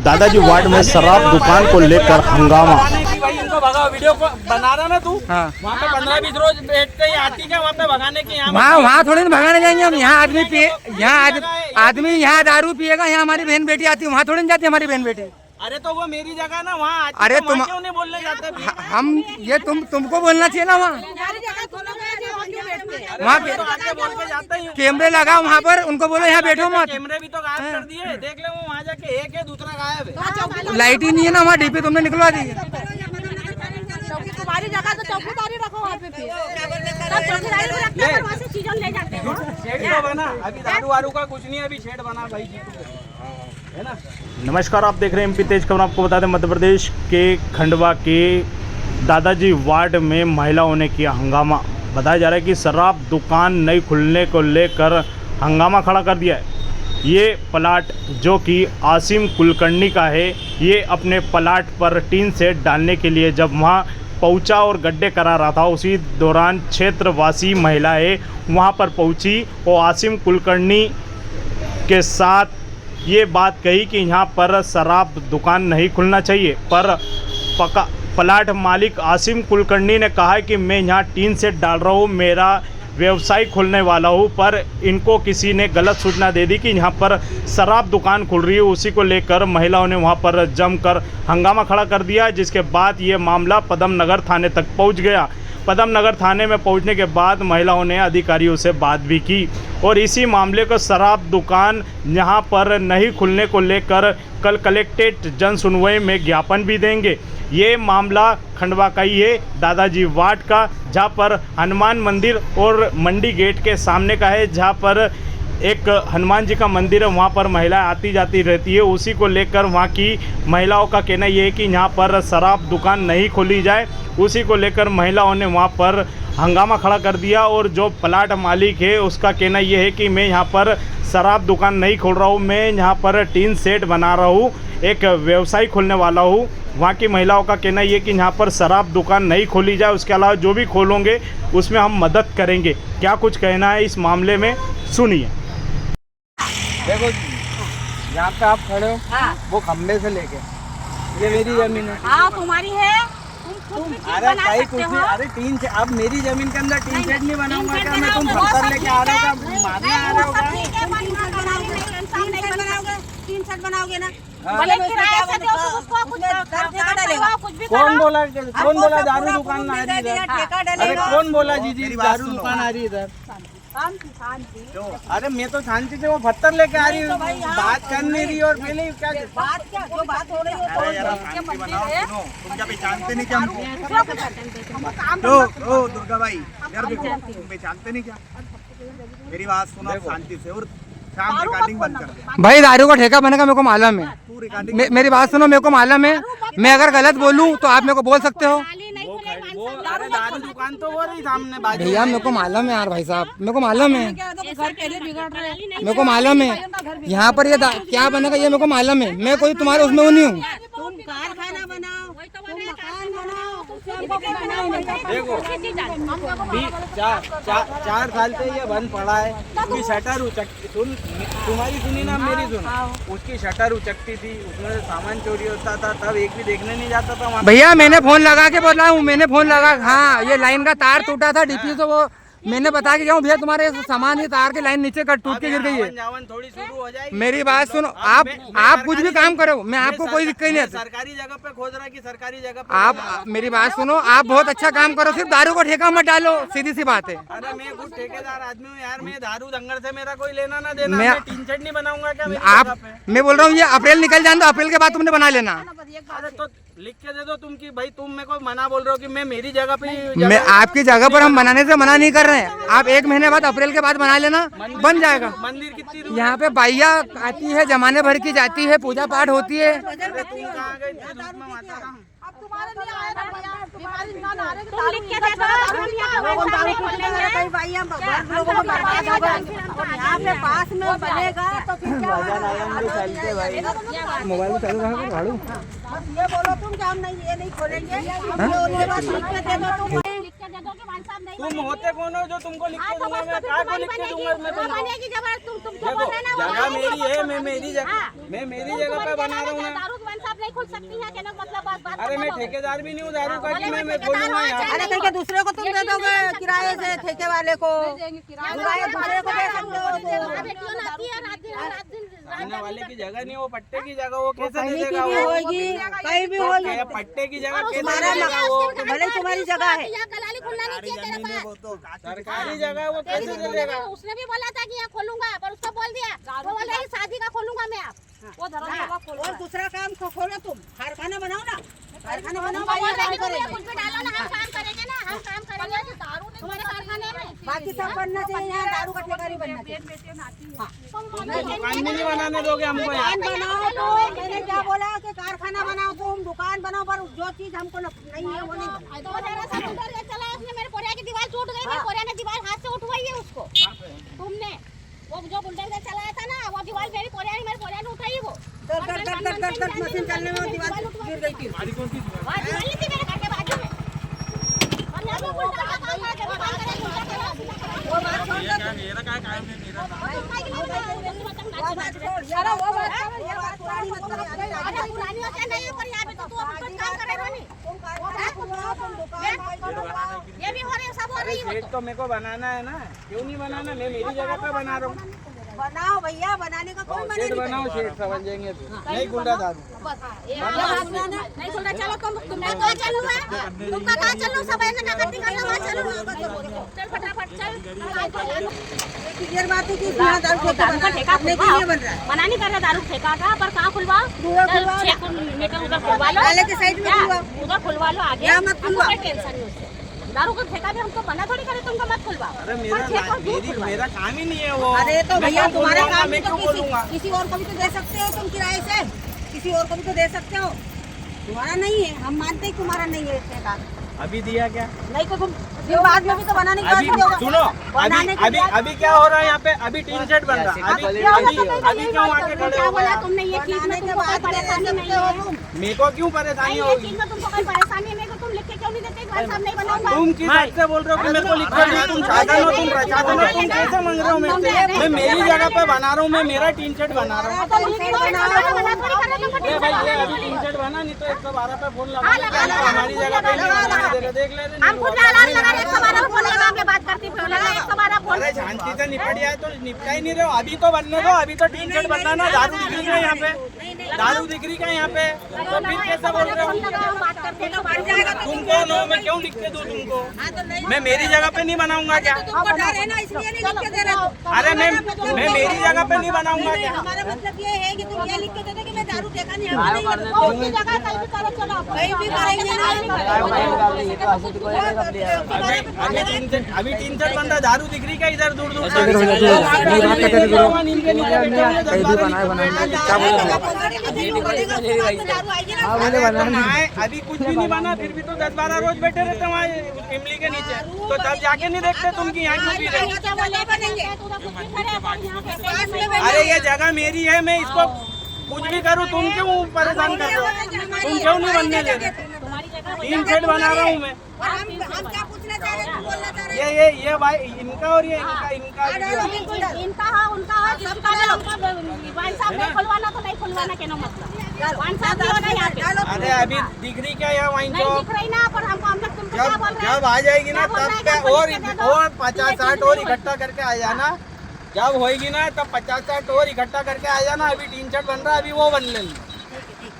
दादाजी वार्ड में शराब दुकान को लेकर हंगामा। इनको भगाओ, वीडियो को बना रहा ना तू। हाँ। वहाँ पे 15-20 रोज बैठते ही आती क्या वहाँ पे भगाने की? वहाँ थोड़ी ना भगाने जाएंगे हम। यहाँ आदमी पिए, आदमी यहाँ दारू पिएगा, यहाँ हमारी बहन बेटी आती है, वहाँ थोड़ी ना जाती हमारी बहन बेटी। अरे तो वो मेरी जगह ना, वहाँ अरे तुम क्यों नहीं बोलने जाते? हम ये तुमको बोलना चाहिए ना। वहाँ कैमरे लगा वहाँ पर, उनको बोलो यहाँ बैठो मत। कैमरे भी तो गायब कर दिए, देख ले वो वहाँ जाके एक है, दूसरा गायब है। लाइट ही नहीं है ना वहाँ, डीपी तुमने निकलवा दी। तुम्हारी जगह तो चौकीदारी रखो वहाँ पे, चौकीदारी में रखते हैं, वहाँ से चीज़ों ले जाते हो। शेड तो बना, अभी दारू वारू का कुछ नहीं, अभी शेड बना भाई जी है ना। नमस्कार, आप देख रहे हैं एमपी तेज खबर। आपको बता दें, मध्य प्रदेश के खंडवा के दादाजी वार्ड में महिलाओं ने किया हंगामा। बताया जा रहा है कि शराब दुकान नहीं खुलने को लेकर हंगामा खड़ा कर दिया है। ये प्लाट जो कि आसिम कुलकर्णी का है, ये अपने प्लाट पर टीन सेट डालने के लिए जब वहाँ पहुंचा और गड्ढे करा रहा था, उसी दौरान क्षेत्रवासी महिलाएं वहां पर पहुंची और आसिम कुलकर्णी के साथ ये बात कही कि यहाँ पर शराब दुकान नहीं खुलना चाहिए। पर प्लाट मालिक आसिम कुलकर्णी ने कहा कि मैं यहाँ टीन सेट डाल रहा हूँ, मेरा व्यवसाय खोलने वाला हूँ। पर इनको किसी ने गलत सूचना दे दी कि यहाँ पर शराब दुकान खुल रही है। उसी को लेकर महिलाओं ने वहाँ पर जमकर हंगामा खड़ा कर दिया, जिसके बाद ये मामला पदम नगर थाने तक पहुँच गया। पदम नगर थाने में पहुंचने के बाद महिलाओं ने अधिकारियों से बात भी की और इसी मामले को शराब दुकान यहां पर नहीं खुलने को लेकर कल कलेक्ट्रेट जन सुनवाई में ज्ञापन भी देंगे। ये मामला खंडवा का ही है, दादाजी वार्ड का, जहां पर हनुमान मंदिर और मंडी गेट के सामने का है, जहां पर एक हनुमान जी का मंदिर है, वहाँ पर महिलाएं आती जाती रहती है। उसी को लेकर वहाँ की महिलाओं का कहना ये है कि यहाँ पर शराब दुकान नहीं खोली जाए। उसी को लेकर महिलाओं ने वहाँ पर हंगामा खड़ा कर दिया और जो प्लाट मालिक है उसका कहना ये है कि मैं यहाँ पर शराब दुकान नहीं खोल रहा हूँ, मैं यहाँ पर टीन सेट बना रहा हूँ, एक व्यवसाय खोलने वाला हूँ। वहाँ की महिलाओं का कहना ये कि यहाँ पर शराब दुकान नहीं खोली जाए, उसके अलावा जो भी खोलोगे उसमें हम मदद करेंगे। क्या कुछ कहना है इस मामले में, सुनिए। देखो यहाँ पे आप खड़े हो, हाँ। वो खंबे से लेके ये मेरी जमीन है। हाँ तुम्हारी है, तुम अरे कहीं कुछ नहीं, अरे टीन से अब मेरी जमीन के अंदर टीन सेट नहीं बनाऊंगा क्या मैं? तुम पत्थर लेके आ रहे हो क्या, मारने आ रहे हो क्या? टीन सेट बनाओगे ना, कौन बोला दारू दुकान आ रही है इधर? अरे कौन बोला जी दारू दुकान आ रही है इधर? अरे मैं तो शांति से वो पत्थर लेके आ रही हूँ, बात कर नहीं रही और पहले क्या बात हो रही है? तुम क्या पहचानते नहीं क्या हमको? तो दुर्गा भाई यार देखो, तुम पहचानते नहीं क्या? मेरी बात सुनो शांति से और शाम रिकॉर्डिंग बंद कर दे। भाई दारू का ठेका बनेगा, मेरे को मालूम है। मेरी बात सुनो, मेरे को मालूम है। मैं अगर गलत बोलूँ तो आप मेरे को बोल सकते हो। अरे दारू दुकान तो वो रही सामने बाजू। भैया मेरे को मालूम है यार, भाई साहब मेरे को मालूम है, मेरे को मालूम है यहाँ पर ये क्या बनेगा, ये मेरे को मालूम है। मैं कोई तुम्हारे उसमें वो नहीं हूँ। तुम कारखाना बनाओ, तुम मकान बनाओ, देखो 4 साल से ये बंद पड़ा है। उसकी शटर उचकती, तुम्हारी सुनी ना मेरी सुनो, उसकी शटर उचकती थी, उसमें सामान चोरी होता था, तब एक भी देखने नहीं जाता था। भैया मैंने फोन लगा के बोला हूँ, मैंने फोन लगा, हाँ ये लाइन का तार टूटा था डीपी से, वो मैंने बता के जाऊँ भैया तुम्हारे सामान ये तार की लाइन नीचे कट टूट के गिर गई है। थोड़ी शुरू हो जाएगी। मेरी बात सुनो, आप कुछ भी काम करो, मैं आपको कोई दिक्कत नहीं है। सरकारी जगह पे खोज रहा है कि सरकारी जगह पे? आप मेरी बात सुनो, आप बहुत अच्छा काम करो, सिर्फ दारू को ठेका मत डालो, सीधी सी बात है। अरे मैं खुद ठेकेदार आदमी हूँ यार, मैं दारू दंगल से मेरा कोई लेना ना देना। मैं टीन सेट नहीं बनाऊंगा क्या? मैं बोल रहा हूँ ये अप्रैल निकल जाए तो अप्रैल के बाद तुमने बना लेना। अरे तो लिख के दे दो तुम कि भाई तुम मेरे को मना बोल रहे हो कि मैं मेरी जगह पे। मैं आपकी जगह पर हम बनाने से मना नहीं कर रहे हैं। आप 1 महीने बाद अप्रैल के बाद बना लेना, बन जाएगा। मंदिर कितनी दूर? यहाँ पे बाइया आती है, जमाने भर की जाती है, पूजा पाठ होती है। पास में बनेगा तो मोबाइल में चालू कहाँ कर ये बोलो तुम क्या हम नहीं, ये नहीं खोलेंगे। तुम होते कौन हो जो तुमको लिख के दूंगा? मैं क्या को लिख के दूंगा? मैं तुमको जगह मेरी है, मैं मेरी जगह पे बना रहा हूँ ना। खुल सकती है, कहने का मतलब बात अरे मैं ठेकेदार भी नहीं हूँ दारू का कि मैं खोलूंगा यहाँ। अरे कहीं के दूसरे को तुम दे दोगे किराए से, ठेके वाले को किराए दूसरे को दे सकते हो रहने वाले की जगह नहीं, वो पट्टे की जगह, वो कैसे दे कहीं की देगा भी वो? होगी, कहीं भी होगी, क्या पट्टे की जगह कैसे तुम्हारा दे देगा वो? भले तुम्हारी जगह है, कलाली खुलना नहीं चाहिए तेरे पास। वो तो कांच की सरकारी जगह है, वो कैसे दे देगा? उसने भी बोला था कि यहाँ खोलूंगा, पर उसको बोल दिया, वो बोल रही शादी का खोलूंगा मैं। आप वो धर्मशाला खोलो और दूसरा काम खोलो, तुम कारखाना बनाओ ना, कारखाना बनाओ, बोल रहे हैं कि तुम करेंगे। कुछ भी डालो ना, हम काम करेंगे ना, हम काम करेंगे तुम्हारे कारखाने में। बाकी सब बनना चाहिए, यहाँ दारू का ठेका नहीं बनना चाहिए। दुकान भी नहीं बनाने दोगे हमको यहाँ? दुकान बनाओ तो मैंने क्या बोला कि कारखाना बनाओ, तुम दुकान बनाओ, पर जो चीज हमको नहीं है वो नहीं बनाओ। तो जरा सा बुलडोजर चला, उसने मेरे पोरिया की दीवार टूट गई, मेरे पोरिया ने दीवार हाथ से उठवाई है उसको। तुमने वो जो बुलडोजर चलाया था ना, वो दीवार मेरे पोरिया ने उठाई वो। मशीन चलने में दीवार गिर गई थी। वहाँ दीवार नहीं थी मेरे घर के बाजू में। और यहाँ पे बुलडोजर का काम करा, जब काम करे, बुलडोजर करा, वो बात छोड़ दो, मेरा क्या काम है? मेरा वो बात छोड़ यार, वो बात पुरानी मत करो। अरे पुरानी हो चाहे नहीं हो, पर यहाँ पे तो तू अब कुछ काम करेगा नहीं। तुम कारखाना खुलवाओ, तुम दुकान ये भी हो रही है, सब हो रही है। सेट तो मेरे को बनाना है ना, क्यों नहीं बनाना? मैं मेरी जगह पे बना रहा हूँ। बनाओ भैया, बनाने का कोई मना सेट नहीं। बनाओ, सेट समझ जाएंगे तो। नहीं खुल रहा दारू। नहीं सुन रहा, चलो तुमने कहाँ चलू है? तुमका कहाँ चलू? सब है ना, नगदी करना, वहाँ चलू। चल फटाफट चल। क्लियर बात है कि यहाँ दारू का ठेका अपने के लिए बन रहा है। मना नहीं कर रहा दारू ठेका का, पर कहाँ खुलवा? खुलवाओ। 6 मीटर उधर खुलवा लो, नाले के साइड में खुलवाओ। उधर खुलवा लो आगे। यहाँ मत खुलवाओ। हमको कोई टेंशन नहीं उससे। दारू का ठेका भी हमको मना थोड़ी करे, तुमको मत खुलवा। अरे मेरा काम ही नहीं है वो। अरे तो मैं भैया क्यों तुम्हारा बोलूंगा? काम मैं भी तो क्यों बोलूंगा? किसी और को भी तो दे सकते हो तुम किराए से, किसी और को भी तो दे सकते हो। तुम्हारा नहीं है, हम मानते हैं तुम्हारा नहीं है इसने का। अभी दिया क्या? नहीं तो तुम फिर बाद में भी तो बनाने की अभी बात होगा। सुनो, बनाने के लिए अभी क्या हो रहा है यहाँ पे? अभी टीन सेट बन रहा है। अभी क्यों आके खड़े क्या हो बोला गए? तुमने? ये चीज में बनाने के तुमको कोई बाद दे परेशानी नहीं सकते हो है। तुम। मेरे को क्यों परेशानी नहीं, ये होगी? चीज में तुमको कोई परेशानी नहीं है, तो तुम लिख के क्यों नहीं देते? एक बार साहब नहीं बनाऊंगा। तुम किस हद से बोल रहे हो कि मेरे को लिखो नहीं? तुम शासन हो, तुम प्रशासन हो, तुम कैसे मांग रहे हो मेरे से? मैं मेरी जगह पे बना रहा हूँ, मैं मेरा टीन सेट बना रहा हूँ। तो लिख के बनाओ। मना थोड़ी कर रहे तुमको। ये भाई ये अभी टीन सेट बना, नहीं तो 112 पे फोन लगा हमारी जगह पे नहीं बनाने दे रहे। देख ले रहे हम खुद अलार्म लगा रहे, 112 फोन लगा के बात करती हूँ, लगा 112 फोन। अरे शांति से निपट जाए तो निपटा ही नहीं रहे हो। अभी तो बनने दो, अभी तो टीन सेट बनना ना। दारू दिख रही है यहाँ पे, दारू दिख रही है यहाँ पे, तो फिर कैसे बोल रहे हो? हम बात करते हैं तो बन जाएगा तो तुम कौन हो? मैं क्यों लिख के दूं तुमको? हाँ तो नहीं, मैं मेरी जगह पे नहीं बनाऊंगा क्या? तुमको डर है ना, इसलिए नहीं लिख के दे रहे हो। अरे मैं मेरी जगह पे नहीं बनाऊंगा क्या? हमारा मतलब ये है कि तुम ये लिख के दे दो कि मैं दारू ठेका नहीं, हम नहीं करते। उसकी जगह कहीं भी करो, चलो कहीं भी करेंगे अभी टीन सेट बन रहा, दारू दिख रही क्या इधर दूर दूर तक? अभी कुछ भी नहीं बना, फिर भी तो 10-12 रोज बैठे रहते हैं वहाँ इमली के नीचे। तो तब जाके नहीं देखते तुम कि यहाँ क्यों पी रहे हो? अरे ये जगह मेरी है, मैं इसको कुछ भी करूँ, तुम क्यों परेशान कर रहे हो? तुम क्यों नहीं बनने दे रहे? टीन सेट बना रहा हूँ मैं। हम क्या पूछना चाह रहे हैं, बोलना चाह रहे हैं। ये भाई इनका और ये इनका इनका हाँ उनका हाँ, जिसका ना उनका वाइन साहब नहीं खुलवाना तो नहीं खुलवाना, क्या ना मतलब वाइन साहब भी होना यहाँ पे। अरे अभी दिख रही क्या है वाइन नहीं शॉप? दिख रही ना, पर हमको हम लोग तुमको क्या बोल रहे हैं? जब आ जाएगी ना क्या बोल तब रहे हैं? और 50-60 और इकट्ठा करके आ जाना। जब होएगी ना तब 50-60 और इकट्ठा करके आ जाना। अभी टीन सेट बन रहा है, अभी वो बन लेंगे।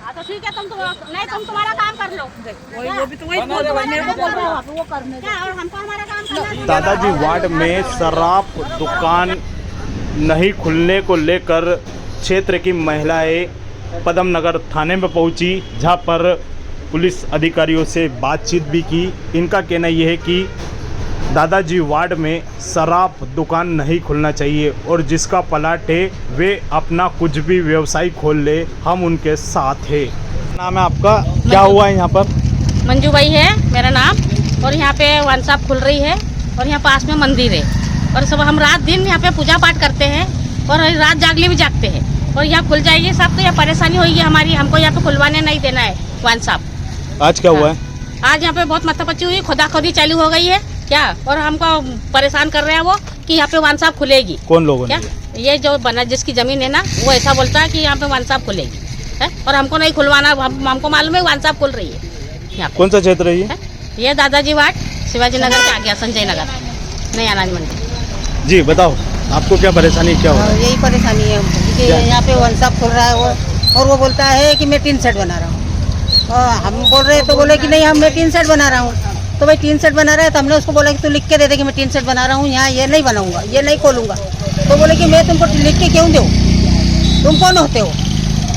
हाँ तो ठीक है, तुम नहीं तुम तुम्हारा काम कर लो। वो भी तो वही बोल रहे हो, मेरे को बोल रहे हो आप, वो करने दो। क्या और हमको हमारा काम करना है। दादाजी वार्ड में शराब दुकान नहीं खुलने को लेकर क्षेत्र की महिलाएं पदम नगर थाने में पहुंची, जहां पर पुलिस अधिकारियों से बातचीत भी की। इनका कहना यह है कि दादाजी वार्ड में शराब दुकान नहीं खुलना चाहिए और जिसका प्लाट है वे अपना कुछ भी व्यवसाय खोल ले, हम उनके साथ हैं। नाम है आपका, क्या हुआ है यहाँ पर? मंजू बाई है मेरा नाम, और यहाँ पे वन शॉप खुल रही है और यहाँ पास में मंदिर है, और सब हम रात दिन यहाँ पे पूजा पाठ करते हैं और रात जागले भी जागते हैं, और यहाँ खुल जाएगी सब तो यह परेशानी होगी हमारी। हमको यहाँ पे खुलवाने नहीं देना है वन शॉप। आज क्या हुआ है? आज यहाँ पे बहुत मत्थापच्ची हुई, खुदाखुदी चालू हो गई है क्या, और हमको परेशान कर रहे हैं वो कि यहाँ पे वन शॉप खुलेगी। कौन लोगों ने? क्या ये जो बना जिसकी जमीन है ना, वो ऐसा बोलता है कि यहाँ पे वन शॉप खुलेगी। है? और हमको नहीं खुलवाना, हमको मालूम है वन शॉप खुल रही है यहाँ पे। कौन सा क्षेत्र है ये? है? ये दादाजी वार्ड शिवाजी नगर के आगे संजय नगर नई अनाज मंडी। जी बताओ, आपको क्या परेशानी क्या हो रहा है? यही परेशानी है हमको, क्योंकि यहाँ पे वन शॉप खुल रहा है वो, और वो बोलता है कि मैं टीन सेट बना रहा हूँ। हम बोल रहे तो बोले कि नहीं मैं टीन सेट बना रहा हूँ। तो भाई टीन सेट बना रहा है तो हमने उसको बोला कि तू लिख के दे दे कि मैं टीन सेट बना रहा हूँ, यहाँ ये नहीं बनाऊंगा, ये नहीं खोलूंगा। तो बोले कि मैं तुमको लिख के क्यों दूँ, तुम कौन होते हो?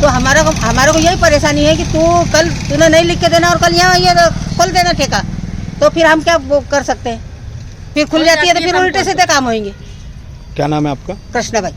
तो हमारे को यही परेशानी है कि तूने नहीं लिख के देना और कल यहाँ ये खोल देना ठेका, तो फिर हम क्या वो कर सकते हैं? फिर खुल जाती है तो फिर उल्टे सीधे काम होंगे। क्या नाम है आपका? कृष्णा भाई।